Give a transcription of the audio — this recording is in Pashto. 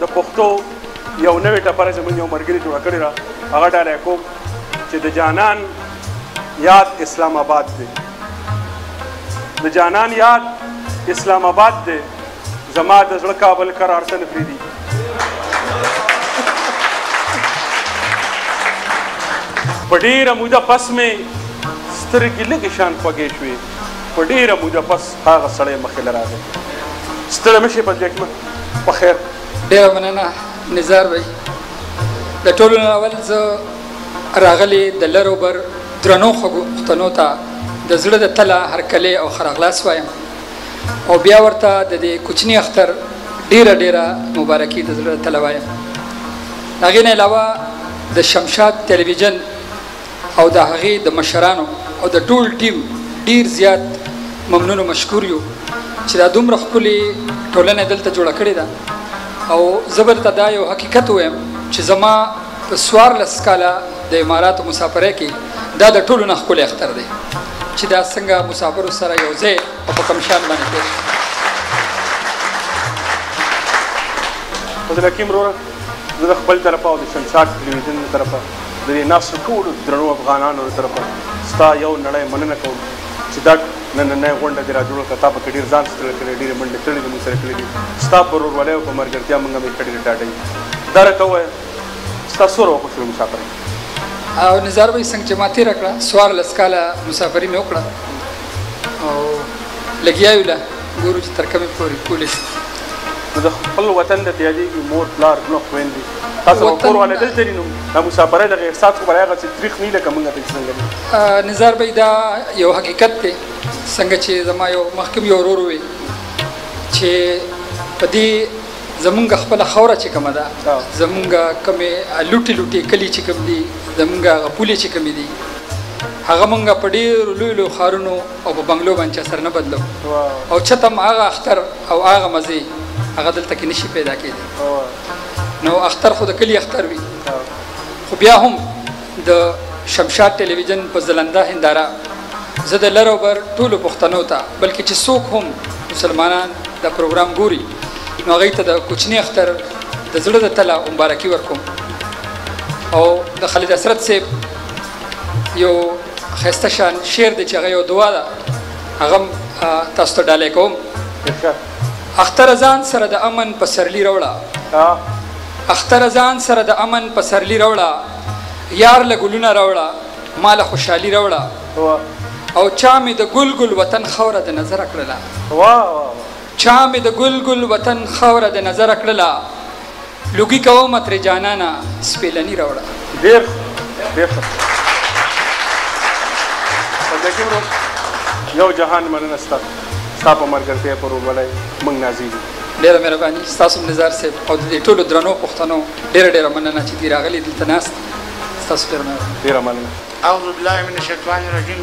د پښتو یو نوې ټپره زموږ یو ملګري جوړه کړې ده هغه ډالۍ کوم چې د جانان یاد اسلام آباد دی د جانان یاد اسلام آباد دی زما د زړه کابل قرار ته نه پرېږدي په ډېره موده پس مې سترګې لږې شان خوږې شوې په ډېره موده پس هغه سړی مخې له راغی ستړی مه شي بدلیکمه په خیر ډېره مننه نزار بھائی د ټولو نه اول زه راغلی د لر او بر درنو پښتنو ته د زړه د تله هرکلی او ښه راغلاس وایم او بیا ورته د دې کوچني اختر ډېره ډېره مبارکي د زړه د تله وایم د هغې نه علاوه د شمشاد تلویزیون او د هغې د مشرانو او د ټول ټیم ډېر زیات ممنون او مشکور یو چې دا دومره ښکلې ټولنه دلته جوړه کړې ده او زه به درته دا یو حقیقت ووایم چې زما په 14 کاله د اماراتو مسافرۍ کې دا د ټولو نه ښکلی اختر دی چې دا څنګه مسافرو سره یو ځای او په کوم شان باندې تېر شي فضل حکیم وروره زه د خپل طرفه او د شمشاد تلویزیون له طرفه د دې ناستو ټولو درنو افغانانو له طرفه ستا یو نړۍ مننه کوم چې دا نننۍ غونډه دې را جوړه کړه تا پکې ډېر ځان ستړی کړی ډېرې منډې تړلې دي موږ سره کړي دي ستا په ورورولۍ او په ملګرتیا موږ هم ښه ډېرې ډاډه یو دا راته ووایه ستا څومره وخت وشوې مسافرۍ او نزار بھائی څنګه چې ما تېره کړه 14 کاله مسافري مې وکړه او لګیا یو له ګورو چې تر کومې پورې کولی شو نو د خپل وطن د یادېږي مور پلار نو خویندې تاسو به کور والا دلته دي نو دا مسافرۍ دغه احساس خو به هغه تاریخ نه وي لکه موږ ته چې څنګه دي نزار بھائی دا یو حقیقت دی څنګه چې زما یو مخکې یو ورور وی چې په دې زمونږ خپله خاوره چې کومه ده زمونږ کومې لوټې لوټې کلي چې کوم دي زمونږ هغه پولې چې کومې دي هغه مونږ په ډېرو لویو لویو ښارونو او په بنګلو باندې سره نه بدلو او چته هم هغه اختر او هغه مزې هغه دلته کې نشي پیدا کېدی نو اختر خو د کلي اختر وي خو بیا هم د شمشاد ټلویزیون په ځلنده هنداره زه د لر او بر ټولو پښتنو ته بلکې چې څوک هم مسلمانان د پروګرام ګوري نو هغوی ته د کوچني اختر د زړه د تله مبارکي ورکوم او د خالد حسرت صاحب یو ښایسته شان شعر دی چې هغه یو دعا ده هغه هم تاسو ته ډالۍ کوم اختر ځان سره د امن په سرلي راوړه اختر ځان سره د امن په سرلي راوړه یار له ګلونه راوړه ما له خوشحالي راوړه او چا مې د ګل ګل وطن خاوره د نظره کړله چا مې د ګل ګل وطن خاوره د نظره کړله لوګي کوم ترې جانانه سپېلني راوړه ډېر ډېر یو جهان مننه ستا ستا په ملګرتیا په ورورولۍ موږ نازېږو ډېره مهرباني ستاسو نزار صاحب او د دې ټولو درنو پښتنو ډېره ډېره مننه چې دې راغلي دلته ناست ستاسو ډېره مننه ډېره مننه اعوذ بالله من الشیطان الرجیم